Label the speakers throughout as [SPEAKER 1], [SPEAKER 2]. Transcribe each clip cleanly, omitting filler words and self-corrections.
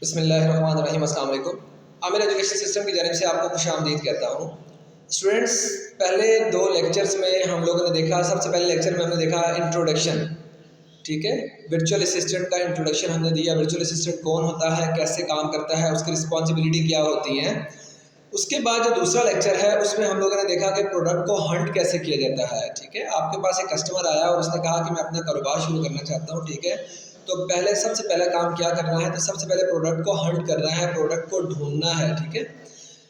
[SPEAKER 1] बिस्मिल्लाहिर्रहमानिर्रहीम, अस्सलाम वालेकुम। आमिर एजुकेशन सिस्टम की जानिब से आपको खुशामदीद कहता हूँ। स्टूडेंट्स, पहले दो लेक्चर्स में हम लोगों ने देखा, सबसे पहले लेक्चर में हमने देखा इंट्रोडक्शन, ठीक है। वर्चुअल असिस्टेंट का इंट्रोडक्शन हमने दिया, वर्चुअल असिस्टेंट कौन होता है, कैसे काम करता है, उसकी रिस्पॉन्सिबिलिटी क्या होती हैं। उसके बाद जो दूसरा लेक्चर है उसमें हम लोगों ने देखा कि प्रोडक्ट को हंट कैसे किया जाता है, ठीक है। आपके पास एक कस्टमर आया और उसने कहा कि मैं अपना कारोबार शुरू करना चाहता हूँ, ठीक है। तो पहले सबसे पहला काम क्या करना है, तो सबसे पहले प्रोडक्ट को हंट करना है, प्रोडक्ट को ढूंढना है, ठीक है।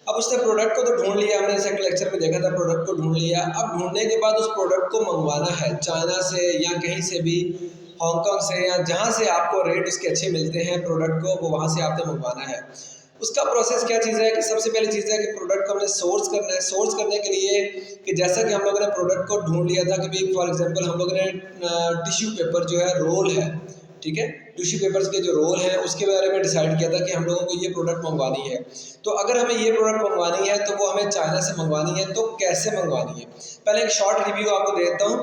[SPEAKER 1] अब उसने प्रोडक्ट को तो ढूंढ लिया, हमने सेकंड लेक्चर में देखा था, प्रोडक्ट को ढूंढ लिया। अब ढूंढने के बाद उस प्रोडक्ट को मंगवाना है चाइना से या कहीं से भी, हांगकॉन्ग से या जहाँ से आपको रेट उसके अच्छे मिलते हैं प्रोडक्ट को, वो वहाँ से आपने मंगवाना है। उसका प्रोसेस क्या चीज़ है कि सबसे पहली चीज़ है कि प्रोडक्ट को हमने सोर्स करना है। सोर्स करने के लिए कि जैसा कि हम लोगों ने प्रोडक्ट को ढूंढ लिया था कि भाई फॉर एग्जांपल हम लोगों ने टिश्यू पेपर जो है रोल है, ठीक है, टिश्यू पेपर्स के जो रोल हैं उसके बारे में डिसाइड किया था कि हम लोगों को ये प्रोडक्ट मंगवानी है। तो अगर हमें ये प्रोडक्ट मंगवानी है तो वो हमें चाइना से मंगवानी है, तो कैसे मंगवानी है। पहले एक शॉर्ट रिव्यू आपको देता हूँ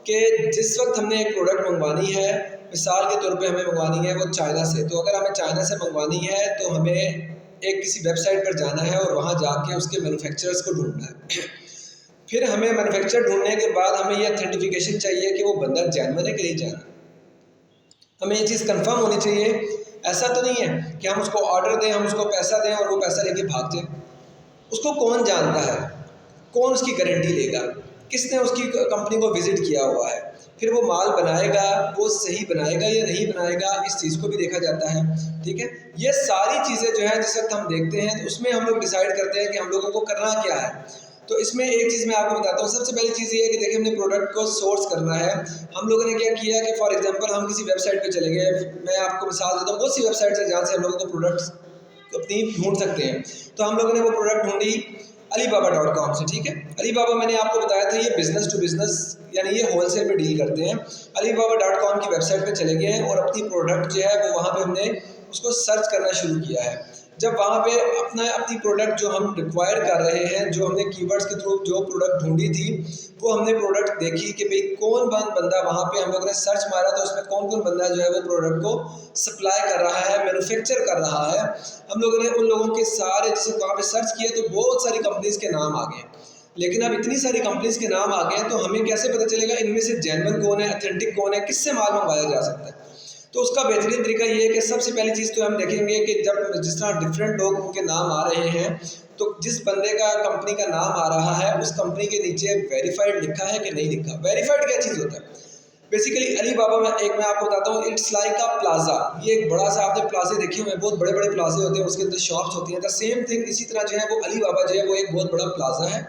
[SPEAKER 1] कि जिस वक्त हमने एक प्रोडक्ट मंगवानी है, मिसाल के तौर पे हमें मंगवानी है वो चाइना से, तो अगर हमें चाइना से मंगवानी है तो हमें एक किसी वेबसाइट पर जाना है और वहाँ जाके उसके मैन्युफैक्चरर्स को ढूंढना है। फिर हमें मैन्युफैक्चर ढूंढने के बाद हमें ये अथेंटिफिकेशन चाहिए कि वो बंदा जेन्युइन है कि नहीं जेन्युइन। हमें ये चीज़ कंफर्म होनी चाहिए। ऐसा तो नहीं है कि हम उसको ऑर्डर दें, हम उसको पैसा दें और वो पैसा लेके भाग जाए। उसको कौन जानता है, कौन उसकी गारंटी लेगा, किसने उसकी कंपनी को विज़िट किया हुआ है, फिर वो माल बनाएगा वो सही बनाएगा या नहीं बनाएगा, इस चीज़ को भी देखा जाता है, ठीक है। ये सारी चीज़ें जो है जिस वक्त हम देखते हैं तो उसमें हम लोग डिसाइड करते हैं कि हम लोगों को करना क्या है। तो इसमें एक चीज़ मैं आपको बताता हूँ। सबसे पहली चीज़ ये है कि देखिए हमने प्रोडक्ट को सोर्स करना है। हम लोगों ने क्या किया कि फॉर एग्जांपल हम किसी वेबसाइट पे चले गए, मैं आपको मिसाल देता हूँ उसी वेबसाइट से जहाँ से हम लोगों को प्रोडक्ट्स अपनी ढूंढ सकते हैं। तो हम लोगों ने वो प्रोडक्ट ढूंढी alibaba.com से, ठीक है। अलीबाबा मैंने आपको बताया था ये बिज़नेस टू बिज़नेस यानी ये होलसेल में डील करते हैं। alibaba.com की वेबसाइट पे चले गए हैं और अपनी प्रोडक्ट जो है वो वहाँ पे हमने उसको सर्च करना शुरू किया है। जब वहाँ पे अपनी प्रोडक्ट जो हम रिक्वायर कर रहे हैं, जो हमने कीवर्ड्स के थ्रू जो प्रोडक्ट ढूंढी थी, वो हमने प्रोडक्ट देखी कि भाई कौन बंदा वहाँ पे हम लोगों ने सर्च मारा तो उसमें कौन कौन बंदा जो है वो प्रोडक्ट को सप्लाई कर रहा है, मैन्युफैक्चर कर रहा है। हम लोगों ने उन लोगों के सारे जैसे वहाँ पे सर्च किए तो बहुत सारी कंपनीज के नाम आ गए। लेकिन अब इतनी सारी कंपनीज के नाम आ गए तो हमें कैसे पता चलेगा इनमें से जेन्युइन कौन है, अथेंटिक कौन है, किससे माल मंगवाया जा सकता है। तो उसका बेहतरीन तरीका ये है कि सबसे पहली चीज़ तो हम देखेंगे कि जब जिस तरह डिफरेंट लोग उनके नाम आ रहे हैं तो जिस बंदे का कंपनी का नाम आ रहा है उस कंपनी के नीचे वेरीफाइड लिखा है कि नहीं लिखा। वेरीफाइड क्या चीज़ होता है बेसिकली, अलीबाबा में एक मैं आपको बताता हूँ, इट्स लाइक अ प्लाजा। ये एक बड़ा सा आपने प्लाजे देखे हुए हैं, बहुत बड़े बड़े प्लाजे होते हैं, उसके अंदर शॉप्स होती हैं। द सेम थिंग इसी तरह जो है वो अलीबाबा जो है वो एक बहुत बड़ा प्लाजा है,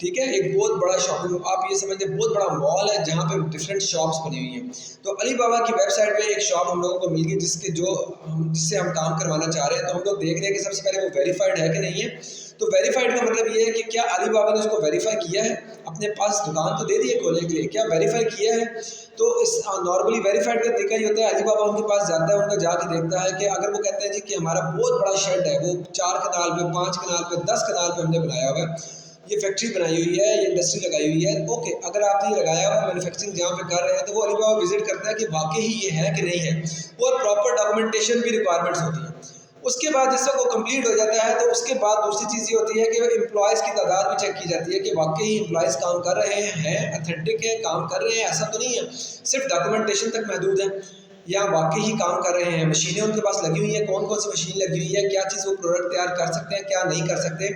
[SPEAKER 1] ठीक है। एक बहुत बड़ा शॉपिंग, आप ये समझते हैं बहुत बड़ा मॉल है जहाँ पे डिफरेंट शॉप्स बनी हुई हैं। तो अलीबाबा की वेबसाइट पे एक शॉप हम लोगों को मिल गई जिससे हम काम करवाना चाह रहे हैं। तो हम लोग देख रहे हैं कि सबसे पहले वो वेरीफाइड है कि नहीं है। तो वेरीफाइड का मतलब ये है कि क्या अलीबाबा ने उसको वेरीफाई किया है, अपने पास दुकान तो दे दी है खोलने के लिए, क्या वेरीफाई किया है। तो इस नॉर्मली वेरीफाइड का तरीका ये होता है, अलीबाबा उनके पास जाता है, उनका जाके देखता है कि अगर वो कहते हैं जी कि हमारा बहुत बड़ा शेड है, वो 4 कनाल पे, 5 कनाल पे, 10 कनाल पे हमने बनाया हुआ है, ये फैक्ट्री बनाई हुई है, ये इंडस्ट्री लगाई हुई है, ओके, अगर आपने ये लगाया हुआ मैन्युफैक्चरिंग जहाँ पे कर रहे हैं तो वो अलीबाबा विजिट करता है कि वाकई ही ये है कि नहीं है, और प्रॉपर डॉक्यूमेंटेशन भी रिक्वायरमेंट्स होती है। उसके बाद जिस वक्त वो कंप्लीट हो जाता है तो उसके बाद दूसरी चीज़ ये होती है कि एम्प्लॉयज़ की तादाद भी चेक की जाती है कि वाकई ही एम्प्लॉयज़ काम कर रहे हैं, अथेंटिक है, काम कर रहे हैं, ऐसा तो नहीं है सिर्फ डॉक्यूमेंटेशन तक महदूद है, या वाकई ही काम कर रहे हैं, मशीनें उनके पास लगी हुई हैं, कौन कौन सी मशीन लगी हुई है, क्या चीज़ वो प्रोडक्ट तैयार कर सकते हैं, क्या नहीं कर सकते।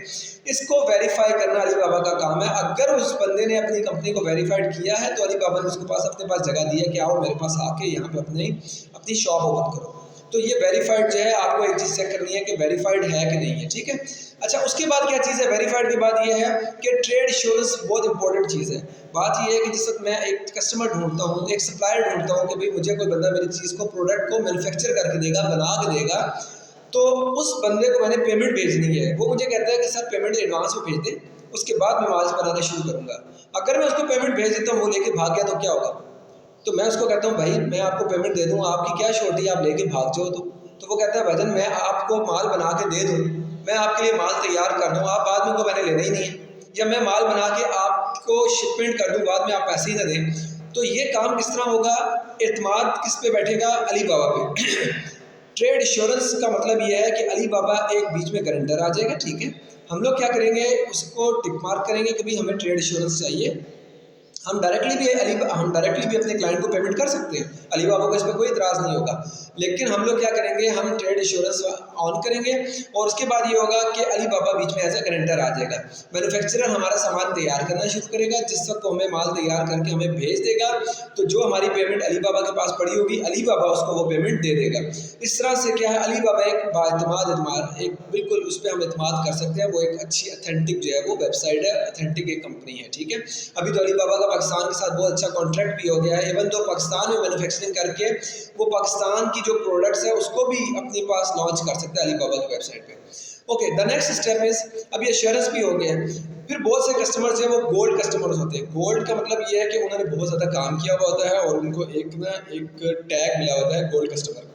[SPEAKER 1] इसको वेरीफाई करना अलीबाबा का काम है। अगर उस बंदे ने अपनी कंपनी को वेरीफाइड किया है तो अलीबाबा ने उसके पास अपने पास जगह दी है कि आओ मेरे पास आके यहाँ पे अपनी शॉप ओपन करो। तो ये वेरीफाइड जो है आपको एक चीज़ चेक करनी है कि वेरीफाइड है कि नहीं है, ठीक है। अच्छा, उसके बाद क्या चीज़ है, वेरीफाइड के बाद ये है कि ट्रेड इंश्योरेंस बहुत इंपॉर्टेंट चीज़ है। बात ये है कि जिस वक्त मैं एक कस्टमर ढूंढता हूँ, एक सप्लायर ढूंढता हूँ कि भाई मुझे कोई बंदा मेरी चीज़ को, प्रोडक्ट को मैन्युफैक्चर करके देगा, बना के देगा, तो उस बंदे को मैंने पेमेंट भेजनी है। वो मुझे कहता है कि सर पेमेंट एडवांस में भेज दे, उसके बाद मैं माल बनाना शुरू करूँगा। अगर मैं उसको पेमेंट भेज देता हूँ, वो लेके भाग गया तो क्या होगा। तो मैं उसको कहता हूँ भाई मैं आपको पेमेंट दे दूँ, आपकी क्या शॉर्टी है, आप लेके भाग जाओ। तो वो कहता है भजन मैं आपको माल बना के दे दूँ, मैं आपके लिए माल तैयार कर दूँ, आप बाद में को मैंने लेना ही नहीं है, या मैं माल बना के आपको शिपमेंट कर दूँ, बाद में आप पैसे ही ना दें। तो ये काम किस तरह होगा, एतमाद किस पे बैठेगा, अलीबाबा पे। ट्रेड इंश्योरेंस का मतलब ये है कि अलीबाबा एक बीच में गारंटर आ जाएगा, ठीक है। हम लोग क्या करेंगे, उसको टिक मार्क करेंगे कि भाई हमें ट्रेड इंश्योरेंस चाहिए। हम डायरेक्टली भी अपने क्लाइंट को पेमेंट कर सकते हैं, अलीबाबा को इस पर कोई इतराज़ नहीं होगा। लेकिन हम लोग क्या करेंगे, हम ट्रेड इंश्योरेंस ऑन करेंगे और उसके बाद ये होगा कि अलीबाबा बीच में एज ए गारंटर आ जाएगा। मैन्युफैक्चरर हमारा सामान तैयार करना शुरू करेगा, जिस वक्त वो हमें माल तैयार करके हमें भेज देगा, तो जो हमारी पेमेंट अलीबाबा के पास पड़ी होगी, अलीबाबा उसको वो पेमेंट दे देगा। इस तरह से क्या है, अलीबाबा एक बाएतमाद एक बिल्कुल उस पर हम एतमाद कर सकते हैं। वो एक अच्छी अथेंटिक जो है वो वेबसाइट है, अथेंटिक एक कंपनी है, ठीक है। अभी तो अलीबाबा का पाकिस्तान के साथ बहुत अच्छा कॉन्ट्रैक्ट भी हो गया है। इवन तो पाकिस्तान में मैन्युफैक्चरिंग करके वो पाकिस्तान की जो प्रोडक्ट्स है उसको भी अपने पास लॉन्च कर सकता है अलीबाबा की वेबसाइट पे। Okay, the next step is, अब ये एश्योरेंस भी हो गया है। फिर बहुत से कस्टमर्स हैं वो गोल्ड कस्टमर्स होते हैं। गोल्ड का मतलब ये है कि उन्होंने बहुत ज़्यादा काम किया हुआ होता है और उनको एक टैग मिला होता है गोल्ड कस्टमर।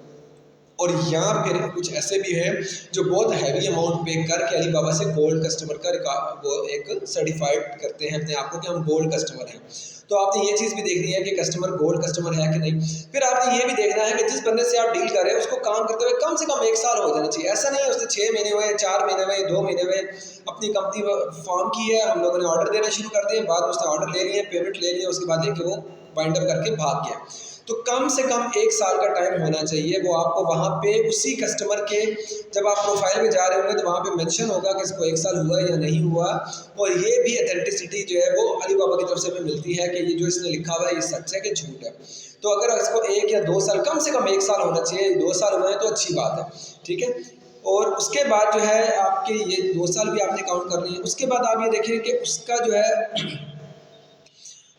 [SPEAKER 1] और यहाँ फिर कुछ ऐसे भी हैं जो बहुत हैवी अमाउंट पे करके अलीबाबा से गोल्ड कस्टमर का वो एक सर्टिफाइड करते हैं अपने आप को कि हम गोल्ड कस्टमर हैं। तो आपने ये चीज़ भी देखनी है कि कस्टमर गोल्ड कस्टमर है कि नहीं। फिर आपने ये भी देखना है कि जिस बंदे से आप डील कर रहे हैं उसको काम करते हुए कम से कम 1 साल हो जाना चाहिए। ऐसा नहीं है उसने 6 महीने हुए, 4 महीने हुए, 2 महीने हुए, अपनी कंपनी फॉर्म की है, हम लोगों ने ऑर्डर देना शुरू कर दिए, बाद में उसने ऑर्डर ले लिए, पेमेंट ले लिया, उसके बाद लेके वो बाइंड अप करके भाग गया। तो कम से कम 1 साल का टाइम होना चाहिए। वो आपको वहाँ पे उसी कस्टमर के, जब आप प्रोफाइल में जा रहे होंगे तो वहाँ पे मेंशन होगा कि इसको 1 साल हुआ या नहीं हुआ। और ये भी अथेंटिसिटी जो है वो अलीबाबा की तरफ से हमें मिलती है कि ये जो इसने लिखा हुआ है ये सच है कि झूठ है। तो अगर इसको 1 या 2 साल, कम से कम 1 साल होना चाहिए, 2 साल हुए हैं तो अच्छी बात है, ठीक है। और उसके बाद जो है आपके ये 2 साल भी आपने काउंट करनी है। उसके बाद आप ये देखें कि उसका जो है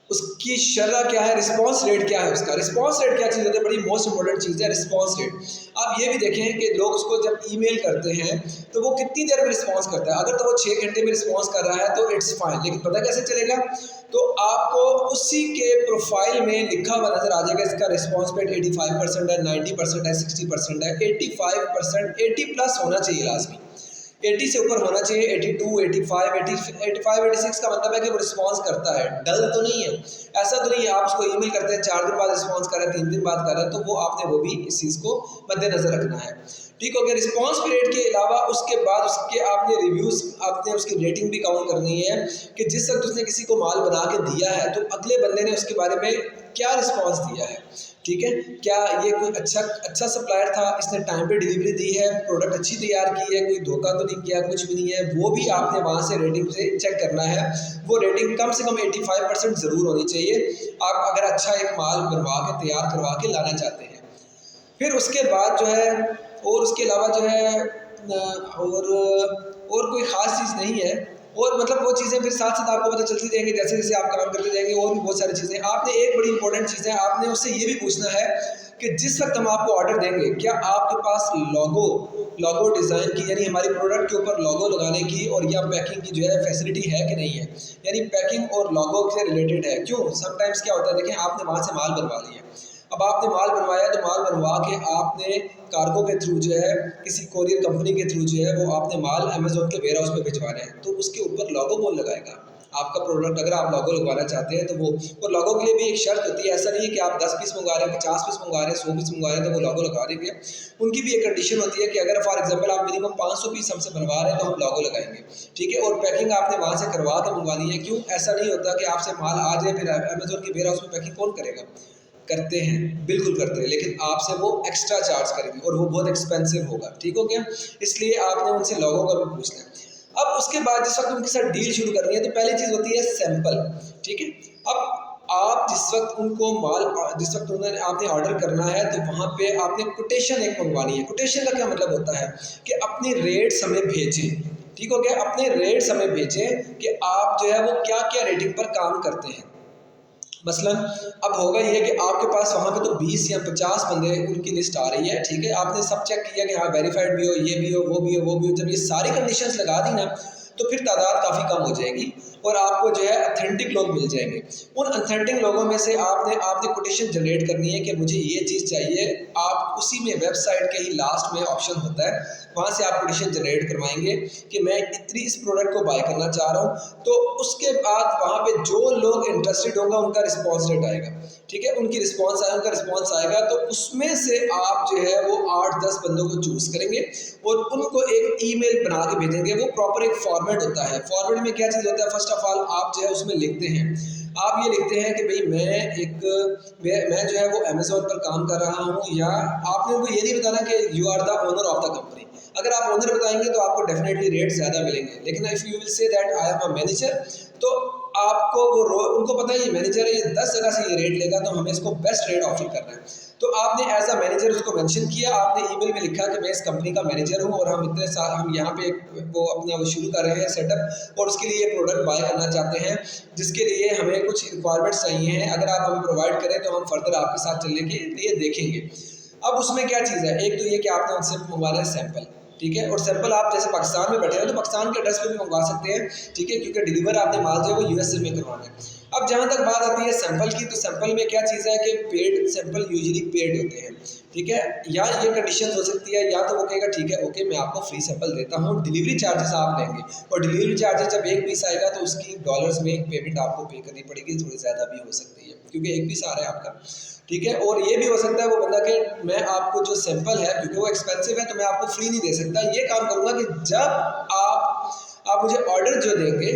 [SPEAKER 1] उसकी शरह क्या है, रिस्पांस रेट क्या है उसका। रिस्पांस रेट क्या चीज़ होती है, बड़ी मोस्ट इंपॉर्टेंट चीज़ है रिस्पांस रेट। आप ये भी देखें कि लोग उसको जब ईमेल करते हैं तो वो कितनी देर में रिस्पांस करता है। अगर तो वो 6 घंटे में रिस्पांस कर रहा है तो इट्स फाइन, लेकिन पता कैसे चलेगा, तो आपको उसी के प्रोफाइल में लिखा हुआ नजर आ जाएगा इसका रिस्पांस रेट 85% है, 90% है, 60% है, 85%, 80+ होना चाहिए लाजमी। 80 से ऊपर होना चाहिए, 82, 85, 86 का मतलब है कि वो रिस्पांस करता है, डल तो नहीं है। ऐसा तो नहीं है आप उसको ईमेल करते हैं 4 दिन बाद रिस्पांस कर रहा है, 3 दिन बाद कर रहा है, तो वो आपने वो भी इस चीज़ को मद्देनजर रखना है, ठीक हो गया। रिस्पांस पीरियड के अलावा उसके बाद उसके आपने रिव्यूज़, आपने उसकी रेटिंग भी काउंट करनी है कि जिस वक्त उसने किसी को माल बना के दिया है तो अगले बंदे ने उसके बारे में क्या रिस्पांस दिया है, ठीक है। क्या ये कोई अच्छा सप्लायर था, इसने टाइम पे डिलीवरी दी है, प्रोडक्ट अच्छी तैयार की है, कोई धोखा तो नहीं किया, कुछ भी नहीं है, वो भी आपने वहाँ से रेटिंग से चेक करना है। वो रेटिंग कम से कम 85% ज़रूर होनी चाहिए आप अगर अच्छा एक माल बनवा के तैयार करवा के लाना चाहते हैं। फिर उसके बाद जो है, और उसके अलावा जो है और कोई ख़ास चीज़ नहीं है। और मतलब वो चीज़ें फिर साथ साथ आपको पता चलती जाएंगी जैसे जैसे आप काम करते जाएंगे, और भी बहुत सारी चीज़ें। आपने एक बड़ी इंपॉर्टेंट चीज़ है, आपने उससे ये भी पूछना है कि जिस वक्त हम आपको ऑर्डर देंगे क्या आपके पास लोगो डिज़ाइन की, यानी हमारी प्रोडक्ट के ऊपर लोगो लगाने की और या पैकिंग की जो है फैसिलिटी है कि नहीं है, यानी पैकिंग और लोगो से रिलेटेड है। क्यों, समटाइम्स क्या होता है, देखें आपने वहाँ से माल बनवा लिया, अब आपने माल बनवाया तो माल बनवा के आपने कार्गो के थ्रू जो है, किसी कोरियर कंपनी के थ्रू जो है वो आपने माल अमेज़ोन के वेयर हाउस में भिजवाना है, तो उसके ऊपर लोगो कौन लगाएगा आपका प्रोडक्ट। अगर आप लोगो लगवाना चाहते हैं तो वो, और लोगो के लिए भी एक शर्त होती है। ऐसा नहीं है कि आप 10 पीस मंगा रहे हैं, 50 पीस मंगा रहे हैं, 100 पीस मंगा रहे हैं तो वो लोगो लगा देंगे। उनकी भी एक कंडीशन होती है कि अगर फॉर एग्जांपल आप मिनिमम 500 पीस हमसे बनवा रहे हैं तो हम लोगो लगाएंगे, ठीक है। और पैकिंग आपने वहाँ से करवा के मंगवानी है। क्यों, ऐसा नहीं होता कि आपसे माल आ जाए फिर अमेज़ोन के वेयर हाउस में पैकिंग कौन करेगा, करते हैं, बिल्कुल करते हैं, लेकिन आपसे वो एक्स्ट्रा चार्ज करेंगे और वो बहुत एक्सपेंसिव होगा, ठीक हो गया। इसलिए आपने उनसे लोगों का भी पूछना है। अब उसके बाद जिस वक्त उनके साथ डील शुरू करनी है तो पहली चीज़ होती है सैंपल, ठीक है। अब आप जिस वक्त उनको माल, जिस वक्त उन्होंने आपने ऑर्डर करना है तो वहाँ पे आपने कोटेशन एक मंगवानी है। कोटेशन का क्या मतलब होता है कि अपने रेट्स हमें भेजें, ठीक हो गया, अपने रेट्स हमें भेजें कि आप जो है वो क्या क्या रेटिंग पर काम करते हैं। मसलन अब होगा ये कि आपके पास वहाँ पे तो 20 या 50 बंदे उनकी लिस्ट आ रही है, ठीक है। आपने सब चेक किया कि हाँ वेरीफाइड भी हो, ये भी हो, वो भी हो, वो भी हो। जब ये सारी कंडीशंस लगा दी ना तो फिर तादाद काफ़ी कम हो जाएगी और आपको जो है अथेंटिक लोग मिल जाएंगे। उन अथेंटिक लोगों में से आपने कोटेशन जनरेट करनी है कि मुझे ये चीज़ चाहिए। आप उसी में वेबसाइट के ही लास्ट में ऑप्शन होता है, वहाँ से आप कोटेशन जनरेट करवाएंगे कि मैं इतनी इस प्रोडक्ट को बाय करना चाह रहा हूँ। तो उसके बाद वहाँ पे जो लोग इंटरेस्टेड होंगे उनका रिस्पॉन्स रेट आएगा, ठीक है, उनकी रिस्पॉन्स आए, उनका रिस्पॉन्स आएगा तो उसमें से आप जो है वो 8-10 बंदों को चूज़ करेंगे और उनको एक ईमेल बना के भेजेंगे। वो प्रॉपर एक फॉर्मेट होता है। फॉर्मेट में क्या चीज़ होता है, फर्स्ट ऑफ ऑल आप जो है उसमें लिखते हैं, आप ये लिखते हैं कि भाई मैं जो है वो अमेज़न पर काम कर रहा हूँ, या आपने उनको ये नहीं बताना कि you are the owner of the company. अगर आप ओनर बताएंगे तो आपको डेफिनेटली रेट ज़्यादा मिलेंगे, लेकिन if you will say that I am a manager, तो आपको उनको पता है ये मैनेजर है, ये 10 जगह से ये रेट लेगा, तो हमें इसको बेस्ट रेट ऑफर करना है। तो आपने एज अ मैनेजर उसको मेंशन किया, आपने ईमेल में लिखा कि मैं इस कंपनी का मैनेजर हूँ और हम इतने साल हम यहाँ पे वो अपना वो शुरू कर रहे हैं सेटअप, और उसके लिए प्रोडक्ट बाय करना चाहते हैं, जिसके लिए हमें कुछ रिक्वायरमेंट्स चाहिए हैं। अगर आप हमें प्रोवाइड करें तो हम फर्दर आपके साथ चलने के लिए देखेंगे। अब उसमें क्या चीज़ है, एक तो ये कि आपने उनसे मंगवाना है सैंपल, ठीक है, और सैंपल आप जैसे पाकिस्तान में बैठे हैं तो पाकिस्तान के एड्रेस पे भी मंगवा सकते हैं, ठीक है, क्योंकि डिलीवर आपने माल जो है वो यूएसए में करवाना है। अब जहाँ तक बात आती है सैंपल की, तो सैंपल में क्या चीज़ है कि पेड सैंपल यूजुअली पेड होते हैं, ठीक है, या ये कंडीशन हो सकती है, या तो वो कहेगा ठीक है ओके मैं आपको फ्री सैंपल देता हूँ, डिलीवरी चार्जेस आप लेंगे, और डिलीवरी चार्जेस जब एक पीस आएगा तो उसकी डॉलर्स में एक पेमेंट आपको पे करनी पड़ेगी, थोड़ी ज़्यादा भी हो सकती है क्योंकि एक पीस आ रहा है आपका, ठीक है। और ये भी हो सकता है वो बंदा कि मैं आपको जो सैंपल है क्योंकि वो एक्सपेंसिव है तो मैं आपको फ्री नहीं दे सकता, ये काम करूँगा कि जब आप मुझे ऑर्डर जो देंगे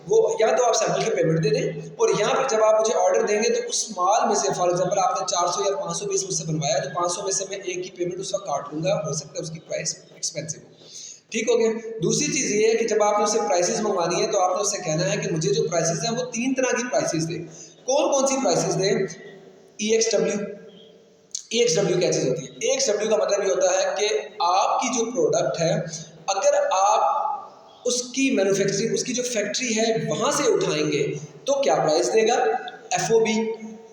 [SPEAKER 1] वो या तो आप सैंपल की पेमेंट दे दें, और यहाँ पर जब आप मुझे ऑर्डर देंगे तो उस माल में से फॉर एग्जांपल आपने 400 या 500 पीस मुझसे बनवाया, तो 500 में से मैं एक की पेमेंट उस वक्त काट लूँगा, हो सकता है उसकी प्राइस एक्सपेंसिव हो, ठीक हो गया। दूसरी चीज़ ये है कि जब आपने उससे प्राइसेस मंगवानी है तो आपने उससे कहना है कि मुझे जो प्राइसेस हैं वो 3 तरह की प्राइसेस दें। कौन कौन सी प्राइसेस दें? EXW। EXW क्या चीज़ होती है? EXW का मतलब ये होता है कि आपकी जो प्रोडक्ट है, अगर आप उसकी मैन्युफैक्चरिंग, उसकी जो फैक्ट्री है वहाँ से उठाएंगे तो क्या प्राइस देगा? FOB।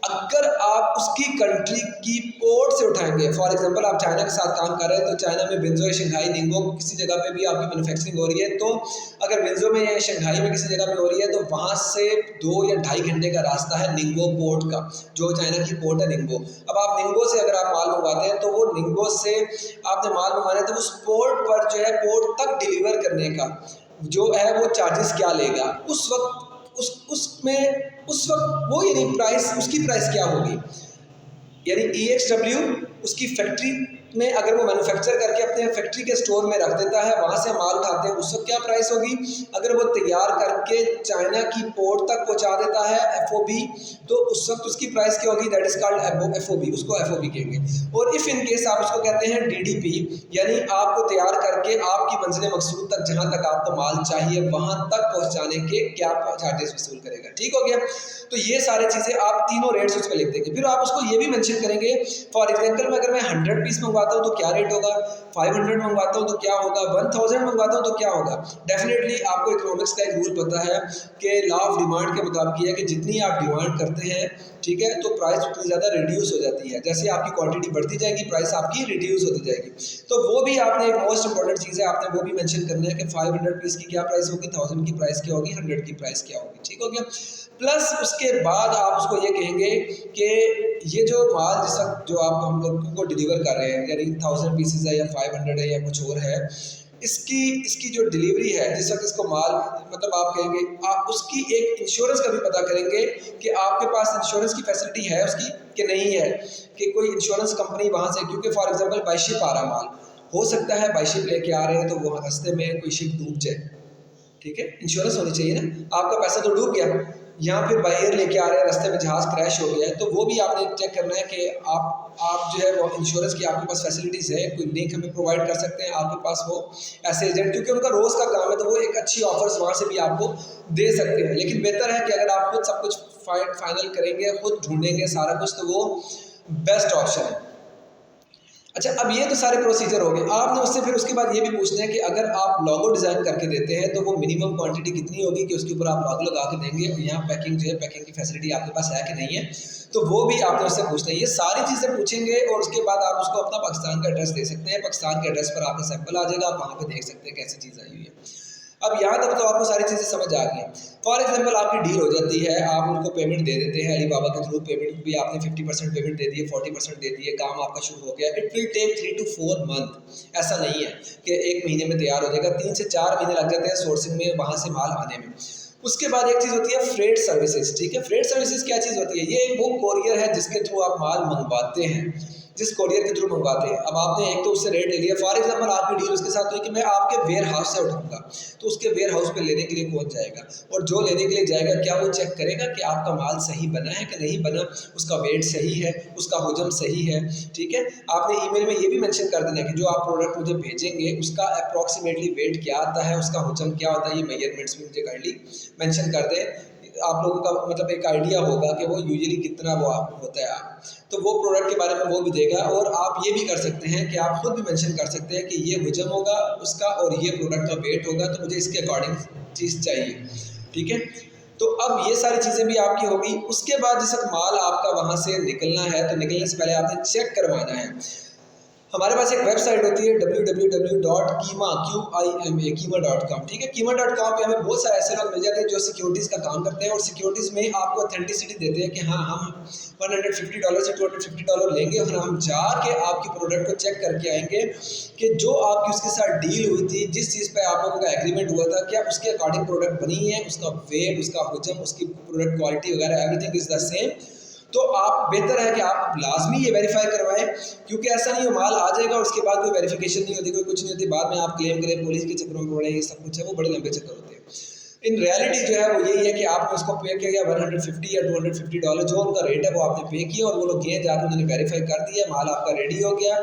[SPEAKER 1] अगर आप उसकी कंट्री की पोर्ट से उठाएंगे, फॉर एग्जांपल आप चाइना के साथ काम कर रहे हैं तो चाइना में बिंजो या शंघाई निंगो किसी जगह पे भी आपकी मैन्युफैक्चरिंग हो रही है, तो अगर बिंजो में या शंघाई में किसी जगह पे हो रही है तो वहाँ से 2 या ढाई घंटे का रास्ता है निंगो पोर्ट का, जो चाइना की पोर्ट है निंगो। अब आप निंगो से अगर आप माल मंगवाते हैं तो वो निंगो से आपने माल मंगवाना है तो उस पोर्ट पर जो है पोर्ट तक डिलीवर करने का जो है वो चार्जेस क्या लेगा, उस वक्त उस वक्त वो यानी प्राइस, उसकी प्राइस क्या होगी, यानी EXW उसकी फैक्ट्री में अगर वो मैन्युफैक्चर करके अपने फैक्ट्री के स्टोर में रख देता है, वहाँ से माल उठाते हैं, उस वक्त क्या प्राइस होगी। अगर वो तैयार करके चाइना की पोर्ट तक पहुँचा देता है FOB, तो उस वक्त उसकी प्राइस क्या होगी, दैट इज कॉल्ड FOB, उसको FOB कहेंगे। और इफ़ इन केस आप उसको कहते हैं DDP, यानी आपको तैयार करके आपकी मंजिल मकसूद तक, जहाँ तक आपको माल चाहिए वहाँ तक पहुँचाने के क्या चार्जेस वसूल करेगा, ठीक हो गया। तो ये सारी चीज़ें आप तीनों रेट्स उस पर लिख देंगे। फिर आप उसको ये भी मेंशन करेंगे, फॉर एग्जांपल में अगर मैं 100 पीस मंगवाता हूँ तो क्या रेट होगा, 500 मंगवाता हूँ तो क्या होगा, 1000 मंगवाता हूँ तो क्या होगा। डेफिनेटली आपको इकोनॉमिक्स का एक रूल पता है कि लॉ ऑफ डिमांड के मुताबिक ये है कि जितनी आप डिमांड करते हैं, ठीक है, तो प्राइस उतनी ज़्यादा रिड्यूस हो जाती है। जैसे आपकी क्वांटिटी बढ़ती जाएगी प्राइस आपकी रिड्यूस होती जाएगी। तो वो भी आपने एक मोस्ट इंपॉर्टेंट चीज़ है, आपने वो भी मेंशन करना है कि 500 पीस की क्या प्राइस होगी, 1000 की प्राइस क्या होगी, 100 की प्राइस क्या होगी, ठीक हो गया। प्लस उसके बाद आप उसको ये कहेंगे कि ये जो माल जिस वक्त जो आप हम लोगों को डिलीवर कर रहे हैं, यानी 1000 पीसेज है या 500 है या कुछ और है, इसकी जो डिलीवरी है, जिस वक्त इसको माल मतलब आप कहेंगे, आप उसकी एक इंश्योरेंस का भी पता करेंगे कि आपके पास इंश्योरेंस की फैसिलिटी है उसकी कि नहीं है, कि कोई इंश्योरेंस कंपनी वहाँ से, क्योंकि फॉर एग्जांपल बाई शिप आ रहा माल, हो सकता है बाई शिप लेके आ रहे हैं तो वो रास्ते में कोई शिप डूब जाए, ठीक है, इंश्योरेंस होनी चाहिए ना, आपका पैसा तो डूब गया, या फिर बाई एयर लेके आ रहे हैं रास्ते में जहाज़ क्रैश हो गया है, तो वो भी आपने चेक करना है कि आप जो है वो इंश्योरेंस की आपके पास फैसिलिटीज़ है, कोई लिंक हमें प्रोवाइड कर सकते हैं आपके पास वो ऐसे एजेंट, क्योंकि उनका रोज़ का काम है तो वो एक अच्छी ऑफर्स वहाँ से भी आपको दे सकते हैं। लेकिन बेहतर है कि अगर आप खुद सब कुछ फाइनल करेंगे, खुद ढूंढेंगे सारा कुछ, तो वो बेस्ट ऑप्शन है। अच्छा, अब ये तो सारे प्रोसीजर हो गए। आपने उससे फिर उसके बाद ये भी पूछना है कि अगर आप लोगो डिज़ाइन करके देते हैं तो वो मिनिमम क्वांटिटी कितनी होगी कि उसके ऊपर आप लोगो लगा के देंगे, और यहाँ पैकिंग जो है, पैकिंग की फैसिलिटी आपके पास है कि नहीं है, तो वो भी आपने उससे पूछना है। ये सारी चीज़ें पूछेंगे और उसके बाद आप उसको अपना पाकिस्तान का एड्रेस दे सकते हैं। पाकिस्तान के एड्रेस पर आपका सैंपल आ जाएगा, आप वहाँ पर देख सकते हैं कैसी चीज़ आई हुई है। अब यहाँ तक तो आपको सारी चीज़ें समझ आ गई हैं। फॉर एग्जांपल आपकी डील हो जाती है, आप उनको पेमेंट दे देते हैं, अलीबाबा के थ्रू पेमेंट भी आपने 50% पेमेंट दे दी है, 40% दे दी है, काम आपका शुरू हो गया। It will take 3 to 4 month, ऐसा नहीं है कि 1 महीने में तैयार हो जाएगा, 3 से 4 महीने लग जाते हैं सोर्सिंग में, वहाँ से माल आने में। उसके बाद एक चीज़ होती है फ्रेट सर्विसेज, ठीक है। फ्रेट सर्विसेज क्या चीज़ होती है? ये वो कोरियर है जिसके थ्रू आप माल मंगवाते हैं, जिस कोरियर के थ्रू मंगवाते हैं। अब आपने एक तो उससे रेट ले लिया, फॉर एग्जांपल आपकी डील उसके साथ हुई कि मैं आपके वेयर हाउस से उठाऊंगा, तो उसके वेयर हाउस पे लेने के लिए कौन जाएगा, और जो लेने के लिए जाएगा क्या वो चेक करेगा कि आपका माल सही बना है कि नहीं बना, उसका वेट सही है, उसका हुजम सही है, ठीक है। आपने ईमेल में ये भी मेंशन कर देना है कि जो आप प्रोडक्ट मुझे भेजेंगे उसका अप्रॉक्सीमेटली वेट क्या आता है, उसका हुजम क्या होता है, ये मेजरमेंट्स भी मुझे काइंडली मेंशन कर दें। आप लोगों का मतलब एक आइडिया होगा कि वो यूजुअली कितना वो होता है। तो वो प्रोडक्ट के बारे में वो भी देगा, और आप ये भी कर सकते हैं कि आप खुद भी मेंशन कर सकते हैं कि ये हुजम होगा उसका और ये प्रोडक्ट का वेट होगा, तो मुझे इसके अकॉर्डिंग चीज़ चाहिए, ठीक है। तो अब ये सारी चीज़ें भी आपकी होगी। उसके बाद जैसे माल आपका वहाँ से निकलना है, तो निकलने से पहले आपने चेक करवाना है। हमारे पास एक वेबसाइट होती है www.कीमा.com, ठीक है। कीमा.com पे हमें बहुत सारे ऐसे लोग मिल जाते हैं जो सिक्योरिटीज़ का काम करते हैं, और सिक्योरिटीज़ में आपको ऑथेंटिसिटी देते हैं कि हाँ हम $150 से $250 लेंगे, और हम जाके आपकी प्रोडक्ट को चेक करके आएंगे कि जो आपकी उसके साथ डील हुई थी, जिस चीज़ पे आप लोगों का एग्रीमेंट हुआ था, क्या उसके अकॉर्डिंग प्रोडक्ट बनी है, उसका वेट, उसका हुजम, उसकी प्रोडक्ट क्वालिटी वगैरह एवरीथिंग इज़ द सेम। तो आप बेहतर है कि आप लाजमी ये वेरीफाई करवाएं, क्योंकि ऐसा नहीं हो माल आ जाएगा और उसके बाद कोई वेरिफिकेशन नहीं होती, कोई कुछ नहीं होती, बाद में आप क्लेम करें, पुलिस के चक्करों में पड़े, ये सब कुछ है वो बड़े लंबे चक्कर होते हैं। इन रियलिटी जो है वो यही है कि आपने उसको पे किया 150 या $250, जो उनका रेट है वो आपने पे किया, और वो लोग गए जाकर उन्होंने वेरीफाई कर दिया, माल आपका रेडी हो गया।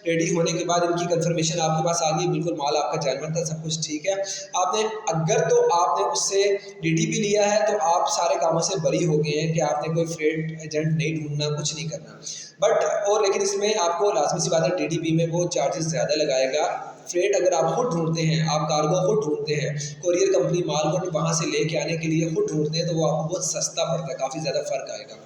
[SPEAKER 1] रेडी होने के बाद इनकी कंफर्मेशन आपके पास आ गई, बिल्कुल माल आपका जेन्युइन था, सब कुछ ठीक है। आपने अगर तो आपने उससे डीडीपी लिया है तो आप सारे कामों से बरी हो गए हैं कि आपने कोई फ्रेट एजेंट नहीं ढूंढना, कुछ नहीं करना। बट और लेकिन इसमें आपको लाजमी सी बात है, डीडीपी में वो चार्जेस ज़्यादा लगाएगा। फ्रेट अगर आप खुद ढूंढते हैं, आप कार्गो खुद ढूंढते हैं, कोरियर कंपनी माल को वहाँ से लेके आने के लिए खुद ढूंढते हैं, तो वो आपको बहुत सस्ता पड़ता है, काफ़ी ज़्यादा फ़र्क आएगा।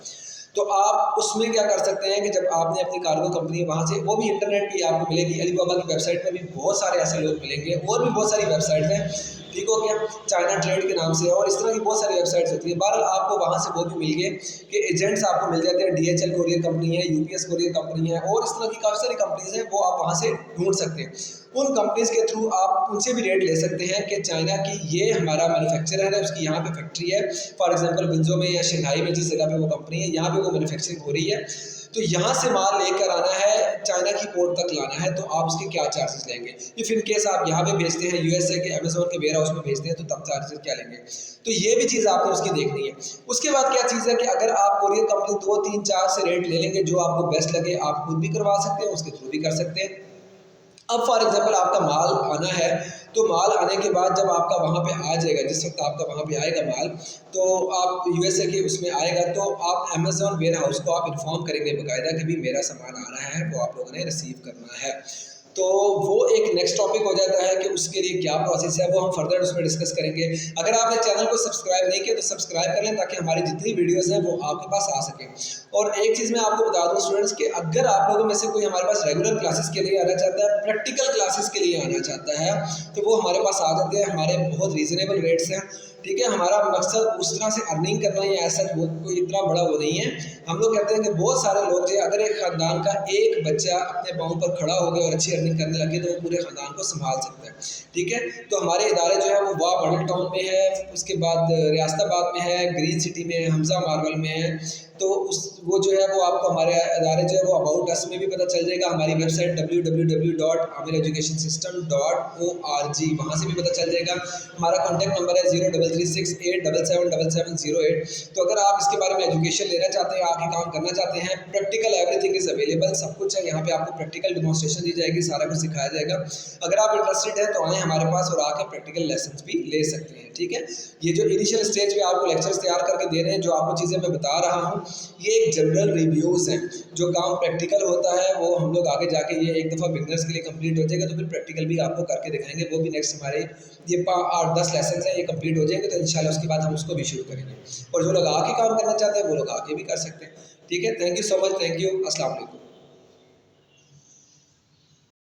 [SPEAKER 1] तो आप उसमें क्या कर सकते हैं कि जब आपने अपनी कार्गो कंपनी वहाँ से, वो भी इंटरनेट पे आपको मिलेगी, अलीबाबा की वेबसाइट पे भी बहुत सारे ऐसे लोग मिलेंगे, और भी बहुत सारी वेबसाइट हैं, ठीक हो गया, चाइना ट्रेड के नाम से, और इस तरह की बहुत सारी वेबसाइट्स होती है। बहरहाल आपको वहाँ से वो भी मिल गए कि एजेंट्स आपको मिल जाते हैं, DHL कोरियर कंपनी है, UPS कोरियर कंपनी है, और इस तरह की काफ़ी सारी कंपनीज हैं, वो आप वहाँ से ढूंढ सकते हैं। उन कंपनीज के थ्रू आप उनसे भी रेट ले सकते हैं कि चाइना की ये हमारा मैन्युफैक्चरर है, उसकी यहाँ पे फैक्ट्री है, फॉर एग्जांपल विंजो में या शंघाई में, जिस जगह पे वो कंपनी है, यहाँ पे वो मैन्युफैक्चरिंग हो रही है, तो यहाँ से माल लेकर आना है, चाइना की पोर्ट तक लाना है, तो आप उसके क्या चार्जेस लेंगे। इफ़ इन केस आप यहाँ पे भेजते हैं, USA के अमेजोन के वेयर हाउस में भेजते हैं, तो तब चार्जेस क्या लेंगे, तो ये भी चीज़ आपको उसकी देखनी है। उसके बाद क्या चीज़ है कि अगर आप कोरियर कंपनी 2, 3, 4 से रेट ले लेंगे, जो आपको बेस्ट लगे आप खुद भी करवा सकते हैं, उसके थ्रू भी कर सकते हैं। अब फॉर एग्जांपल आपका माल आना है, तो माल आने के बाद जब आपका वहाँ पे आ जाएगा, जिस वक्त आपका वहाँ पे आएगा माल, तो आप USA के उसमें आएगा, तो आप अमेज़ॉन वेयर हाउस को आप इन्फॉर्म करेंगे बाकायदा कि भी मेरा सामान आ रहा है, वो आप लोगों ने रिसीव करना है। तो वो एक नेक्स्ट टॉपिक हो जाता है कि उसके लिए क्या प्रोसेस है, वो हम फर्दर उसमें डिस्कस करेंगे। अगर आपने चैनल को सब्सक्राइब नहीं किया तो सब्सक्राइब कर लें, ताकि हमारी जितनी वीडियोस हैं वो आपके पास आ सकें। और एक चीज़ मैं आपको बता दूं स्टूडेंट्स कि अगर आप लोगों में से कोई हमारे पास रेगुलर क्लासेस के लिए आना चाहता है, प्रैक्टिकल क्लासेस के लिए आना चाहता है, तो वो हमारे पास आ जाते हैं, हमारे बहुत रीज़नेबल रेट्स हैं, ठीक है। हमारा मकसद उस तरह से अर्निंग करना है, ऐसा वो कोई इतना बड़ा वो नहीं है। हम लोग कहते हैं कि बहुत सारे लोग जो अगर एक ख़ानदान का एक बच्चा अपने पाँव पर खड़ा हो गया और अच्छी अर्निंग करने लगे, तो वो पूरे ख़ानदान को संभाल सकता है, ठीक है। तो हमारे इदारे जो है वो वाह मॉडल टाउन में है, उसके बाद रियासताबाद में है, ग्रीन सिटी में, हमजा मार्बल में है। तो वो जो है वो आपको हमारे इदारे जो है वो अबाउट अस में भी पता चल जाएगा, हमारी वेबसाइट www.amireducationSystem.org, वहाँ से भी पता चल जाएगा। हमारा कॉन्टैक्ट नंबर है 0336877708। तो अगर आप इसके बारे में एजुकेशन लेना चाहते हैं, आगे काम करना चाहते हैं, प्रैक्टिकल एवरीथिंग इज़ अवेलेबल, सब कुछ है यहाँ पे, आपको प्रैक्टिकल डिमॉन्स्ट्रेशन दी जाएगी, सारा कुछ सिखाया जाएगा। अगर आप इंटरेस्टेड हैं तो आएँ हमारे पास और आके प्रैक्टिकल लेसन भी ले सकते हैं, ठीक है। ये जो इनिशियल स्टेज पे आपको लेक्चर्स तैयार करके दे रहे हैं, जो आपको चीज़ें मैं बता रहा हूँ, ये एक जनरल रिव्यूज़ हैं। जो काम प्रैक्टिकल होता है वो हम लोग आगे जाके, ये एक दफ़ा बिगनर्स के लिए कंप्लीट हो जाएगा, तो फिर प्रैक्टिकल भी आपको करके दिखाएंगे, वो भी नेक्स्ट हमारे ये 8-10 लेसन हैं, ये कंप्लीट हो जाएंगे, तो इंशाल्लाह उसके बाद हम उसको भी शुरू करेंगे। और जो लोग आके काम करना चाहते हैं वो लोग आके भी कर सकते हैं, ठीक है। Thank you so much, thank you, अस्सलाम वालेकुम।